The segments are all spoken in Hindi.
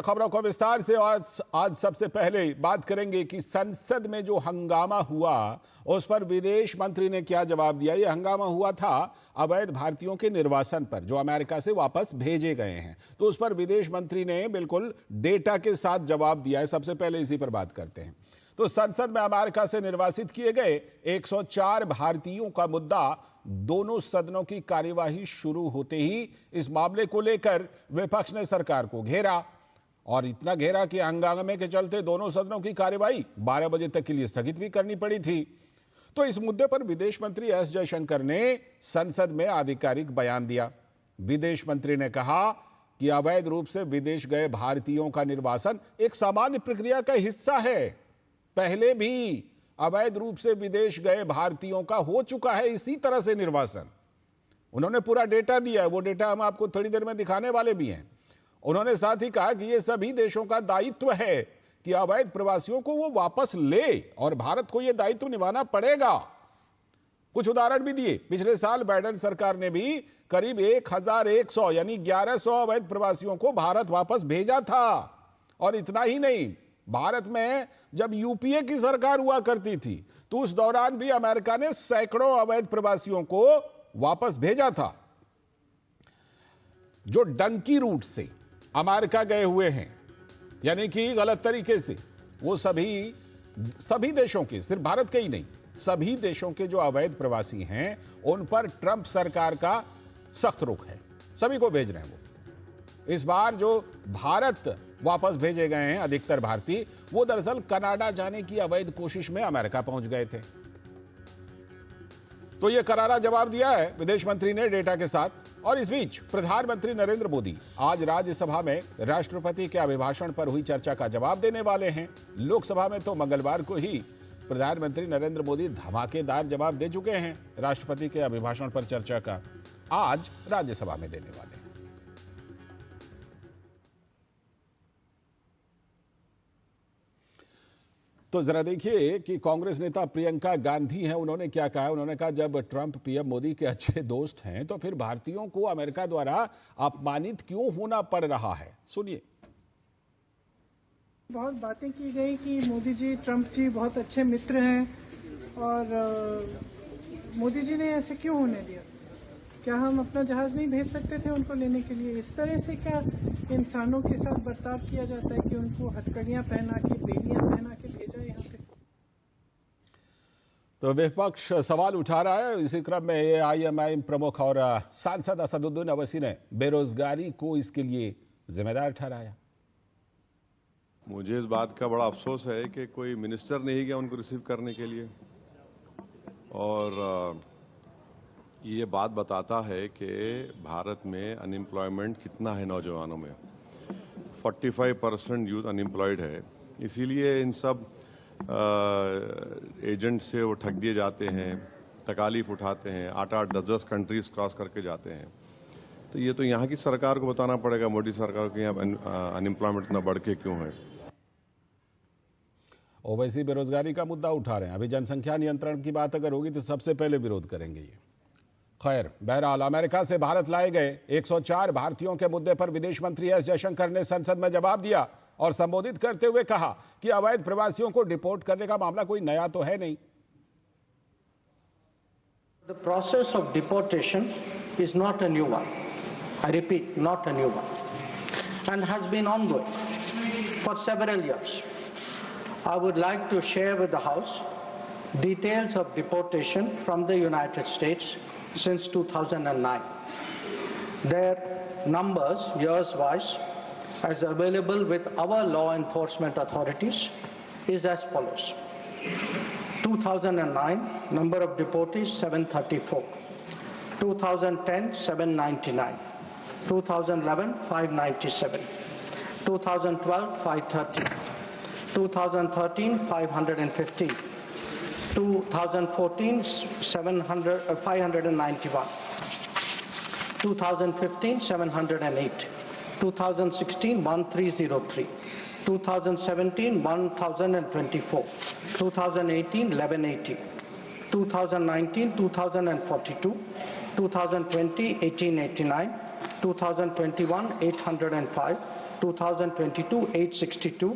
खबरों को विस्तार से और आज सबसे पहले बात करेंगे कि संसद में जो हंगामा हुआ उस पर विदेश मंत्री ने क्या जवाब दिया। यह हंगामा हुआ था अवैध भारतीयों के निर्वासन पर जो अमेरिका से वापस भेजे गए हैं, तो उस पर विदेश मंत्री ने बिल्कुल डेटा के साथ जवाब दिया है। सबसे पहले इसी पर बात करते हैं। तो संसद में अमेरिका से निर्वासित किए गए 104 भारतीयों का मुद्दा दोनों सदनों की कार्यवाही शुरू होते ही इस मामले को लेकर विपक्ष ने सरकार को घेरा और इतना घेरा कि हंगामे के चलते दोनों सदनों की कार्यवाही 12 बजे तक के लिए स्थगित भी करनी पड़ी थी। तो इस मुद्दे पर विदेश मंत्री एस जयशंकर ने संसद में आधिकारिक बयान दिया। विदेश मंत्री ने कहा कि अवैध रूप से विदेश गए भारतीयों का निर्वासन एक सामान्य प्रक्रिया का हिस्सा है। पहले भी अवैध रूप से विदेश गए भारतीयों का हो चुका है इसी तरह से निर्वासन। उन्होंने पूरा डेटा दिया है, वो डेटा हम आपको थोड़ी देर में दिखाने वाले भी हैं। उन्होंने साथ ही कहा कि यह सभी देशों का दायित्व है कि अवैध प्रवासियों को वो वापस ले और भारत को यह दायित्व निभाना पड़ेगा। कुछ उदाहरण भी दिए। पिछले साल बाइडेन सरकार ने भी करीब 1100 यानी 1100 अवैध प्रवासियों को भारत वापस भेजा था। और इतना ही नहीं, भारत में जब यूपीए की सरकार हुआ करती थी तो उस दौरान भी अमेरिका ने सैकड़ों अवैध प्रवासियों को वापस भेजा था। जो डंकी रूट से अमेरिका गए हुए हैं यानी कि गलत तरीके से, वो सभी देशों के, सिर्फ भारत के ही नहीं, सभी देशों के जो अवैध प्रवासी हैं उन पर ट्रंप सरकार का सख्त रुख है। सभी को भेज रहे हैं वो। इस बार जो भारत वापस भेजे गए हैं अधिकतर भारतीय, वो दरअसल कनाडा जाने की अवैध कोशिश में अमेरिका पहुंच गए थे। तो यह करारा जवाब दिया है विदेश मंत्री ने डेटा के साथ। और इस बीच प्रधानमंत्री नरेंद्र मोदी आज राज्यसभा में राष्ट्रपति के अभिभाषण पर हुई चर्चा का जवाब देने वाले हैं। लोकसभा में तो मंगलवार को ही प्रधानमंत्री नरेंद्र मोदी धमाकेदार जवाब दे चुके हैं राष्ट्रपति के अभिभाषण पर चर्चा का। आज राज्यसभा में देने वाले हैं। तो जरा देखिए कि कांग्रेस नेता प्रियंका गांधी हैं, उन्होंने क्या कहा। उन्होंने कहा जब ट्रंप पीएम मोदी के अच्छे दोस्त हैं तो फिर भारतीयों को अमेरिका द्वारा अपमानित क्यों होना पड़ रहा है। सुनिए। बहुत बातें की गई कि मोदी जी, ट्रंप जी बहुत अच्छे मित्र हैं और मोदी जी ने ऐसे क्यों होने दिया। क्या हम अपना जहाज नहीं भेज सकते थे उनको लेने के लिए। इस तरह से क्या इंसानों के साथ बर्ताव किया जाता है कि उनको हथकड़ियां पहना के, बेड़ियां पहना के भेजा यहाँ पे। तो विपक्ष सवाल उठा रहा है। इसी क्रम में एआईएमआईएम प्रमुख और सांसद असदुद्दीन अवैसी ने बेरोजगारी को इसके लिए जिम्मेदार ठहराया। मुझे इस बात का बड़ा अफसोस है कि कोई मिनिस्टर नहीं गया उनको रिसीव करने के लिए। और ये बात बताता है कि भारत में अनएम्प्लॉयमेंट कितना है नौजवानों में। 45% यूथ अनएम्प्लॉयड है। इसीलिए इन सब एजेंट से वो ठग दिए जाते हैं, तकालीफ उठाते हैं, 8-8, 10-10 कंट्रीज क्रॉस करके जाते हैं। तो ये तो यहाँ की सरकार को बताना पड़ेगा, मोदी सरकार को, यहाँ अनएम्प्लॉयमेंट इतना बढ़ के क्यों है। ओवैसी बेरोजगारी का मुद्दा उठा रहे हैं। अभी जनसंख्या नियंत्रण की बात अगर होगी तो सबसे पहले विरोध करेंगे ये। खैर, बहरहाल अमेरिका से भारत लाए गए 104 भारतीयों के मुद्दे पर विदेश मंत्री एस जयशंकर ने संसद में जवाब दिया और संबोधित करते हुए कहा कि अवैध प्रवासियों को डिपोर्ट करने का मामला कोई नया तो है नहीं। The process of deportation is not a new one. I repeat, not a new one, and has been ongoing for several years. I would like to share with the House details of deportation from the United States since 2009. Their numbers, years-wise, as available with our law enforcement authorities, is as follows. 2009, number of deportees 734. 2010, 799. 2011, 597. 2012, 530. 2013, 515. 2014, 591. 2015, 708. 2016, 1303. 2017, 1024. 2018, 1180. 2019, 2042. 2020, 1889. 2021, 805. 2022 862,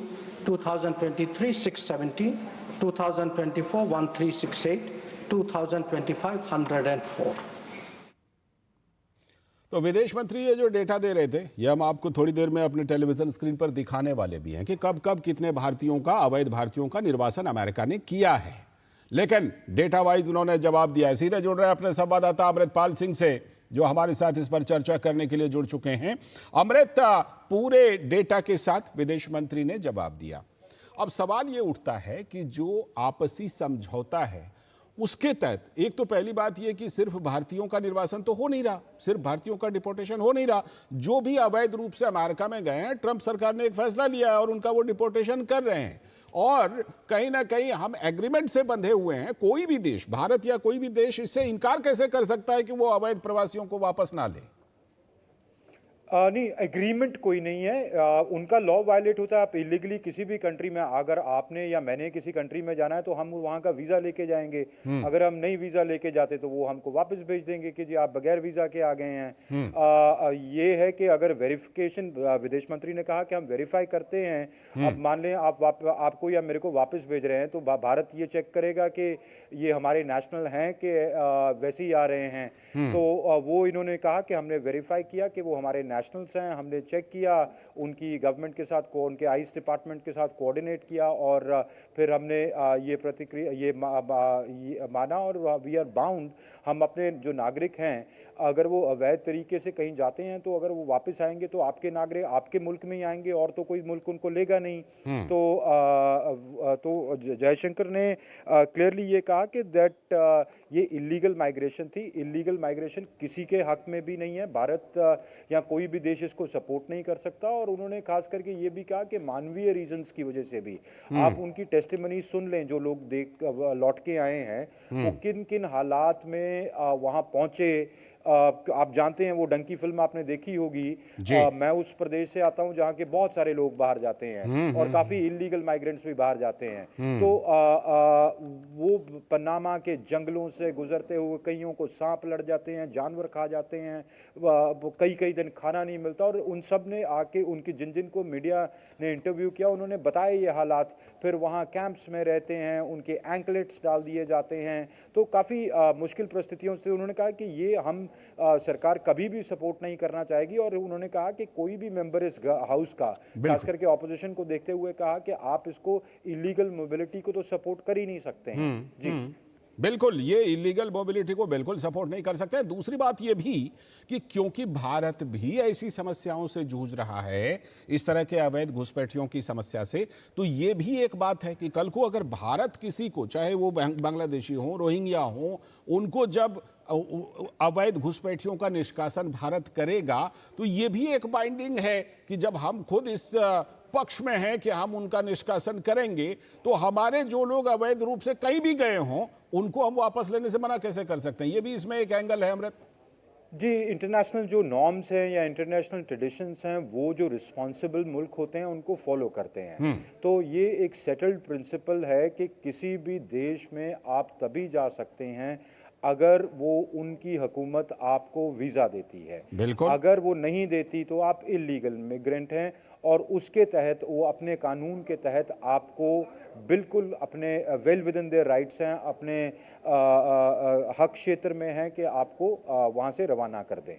2023 617, 2024 1368, 2025 104. तो विदेश मंत्री ये जो डेटा दे रहे थे, ये हम आपको थोड़ी देर में अपने टेलीविजन स्क्रीन पर दिखाने वाले भी हैं कि कब कब कितने भारतीयों का, अवैध भारतीयों का निर्वासन अमेरिका ने किया है। लेकिन डेटा वाइज उन्होंने जवाब दिया है। सीधे जुड़ रहे हैं अपने संवाददाता अमृतपाल सिंह से, जो हमारे साथ इस पर चर्चा करने के लिए जुड़ चुके हैं। अमृत, पूरे डेटा के साथ विदेश मंत्री ने जवाब दिया। अब सवाल ये उठता है कि जो आपसी समझौता है उसके तहत एक तो पहली बात यह कि सिर्फ भारतीयों का निर्वासन तो हो नहीं रहा, सिर्फ भारतीयों का डिपोर्टेशन हो नहीं रहा। जो भी अवैध रूप से अमेरिका में गए हैं, ट्रंप सरकार ने एक फैसला लिया है और उनका वो डिपोर्टेशन कर रहे हैं। और कहीं ना कहीं हम एग्रीमेंट से बंधे हुए हैं। कोई भी देश, भारत या कोई भी देश, इससे इनकार कैसे कर सकता है कि वो अवैध प्रवासियों को वापस ना ले? नहीं, एग्रीमेंट कोई नहीं है। उनका लॉ वायलेट होता है। आप इलीगली किसी भी कंट्री में, अगर आपने या मैंने किसी कंट्री में जाना है तो हम वहाँ का वीज़ा लेके जाएंगे। अगर हम नहीं वीज़ा लेके जाते तो वो हमको वापस भेज देंगे कि जी आप बगैर वीज़ा के आ गए हैं। ये है कि अगर वेरिफिकेशन, विदेश मंत्री ने कहा कि हम वेरीफाई करते हैं। अब मान लें आपको या मेरे को वापस भेज रहे हैं तो भारत ये चेक करेगा कि ये हमारे नेशनल हैं कि वैसे ही आ रहे हैं। तो वो इन्होंने कहा कि हमने वेरीफाई किया कि वो हमारे नेशनल्स हैं। हमने चेक किया, उनकी गवर्नमेंट के साथ, उनके आईस डिपार्टमेंट के साथ कोऑर्डिनेट किया और फिर हमने ये प्रतिक्रिया ये माना और वी आर बाउंड। हम अपने जो नागरिक हैं, अगर वो अवैध तरीके से कहीं जाते हैं तो अगर वो वापस आएंगे तो आपके नागरिक आपके मुल्क में ही आएंगे और तो कोई मुल्क उनको लेगा नहीं। तो जयशंकर ने क्लियरली ये कहा कि दैट ये इलीगल माइग्रेशन थी। इलीगल माइग्रेशन किसी के हक में भी नहीं है। भारत या कोई भी देश इसको सपोर्ट नहीं कर सकता। और उन्होंने खास करके ये भी कहा कि मानवीय रीजंस की वजह से भी आप उनकी टेस्टिमनी सुन लें। जो लोग लौट के आए हैं वो किन किन हालात में वहां पहुंचे। आप जानते हैं वो डंकी फिल्म आपने देखी होगी। मैं उस प्रदेश से आता हूं जहां के बहुत सारे लोग बाहर जाते हैं और काफी इलीगल माइग्रेंट्स भी बाहर जाते हैं। तो वो पनामा के जंगलों से गुजरते हुए कईयों को सांप लड़ जाते हैं, जानवर खा जाते हैं, कई कई दिन खाना नहीं मिलता। और उन सब ने आके उनकी जिन जिन को मीडिया ने इंटरव्यू किया उन्होंने बताया ये हालात। फिर वहाँ कैंप्स में रहते हैं, उनके एंकलेट्स डाल दिए जाते हैं। तो काफ़ी मुश्किल परिस्थितियों से उन्होंने कहा कि ये हम सरकार कभी भी सपोर्ट नहीं करना चाहेगी। और उन्होंने कहा कि कोई भी मेंबर इस हाउस का, खास करके ऑपोजिशन को देखते हुए कहा कि आप इसको इलीगल मोबिलिटी को तो सपोर्ट कर ही नहीं सकते हैं। जी बिल्कुल, ये इलीगल मोबिलिटी को बिल्कुल सपोर्ट नहीं कर सकते। दूसरी बात ये भी कि क्योंकि भारत भी ऐसी समस्याओं से जूझ रहा है, इस तरह के अवैध घुसपैठियों की समस्या से, तो ये भी एक बात है कि कल को अगर भारत किसी को, चाहे वो बांग्लादेशी हो, रोहिंग्या हो, उनको जब अवैध घुसपैठियों का निष्कासन भारत करेगा तो ये भी एक बाइंडिंग है कि जब हम खुद इस पक्ष में हैं कि हम उनका निष्कासन करेंगे तो हमारे जो लोग अवैध रूप से कहीं भी गए हों उनको हम वापस लेने से मना कैसे कर सकते हैं? ये भी इसमें एक एंगल है अमृत जी। इंटरनेशनल जो नॉर्म्स हैं या इंटरनेशनल ट्रेडिशंस हैं वो जो रिस्पॉन्सिबल मुल्क होते हैं उनको फॉलो करते हैं। तो ये एक सेटल्ड प्रिंसिपल है कि किसी भी देश में आप तभी जा सकते हैं अगर वो उनकी हुकूमत आपको वीज़ा देती है। बिल्कुल, अगर वो नहीं देती तो आप इलीगल मिग्रेंट हैं और उसके तहत वो अपने कानून के तहत आपको बिल्कुल अपने well with in their rights हैं, अपने हक क्षेत्र में हैं कि आपको वहाँ से रवाना कर दें।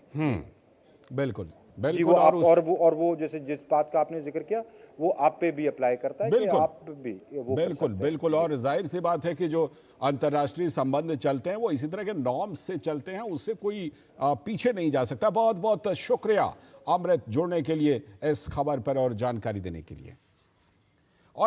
बिल्कुल जी, वो आप और वो जैसे जिस बात का आपने जिक्र किया वो आप पे भी अप्लाई करता है कि आप भी वो बिल्कुल। और जाहिर सी बात है कि जो अंतर्राष्ट्रीय संबंध चलते हैं वो इसी तरह के नॉर्म्स से चलते हैं, उससे कोई पीछे नहीं जा सकता। बहुत बहुत शुक्रिया अमृत जुड़ने के लिए, इस खबर पर और जानकारी देने के लिए।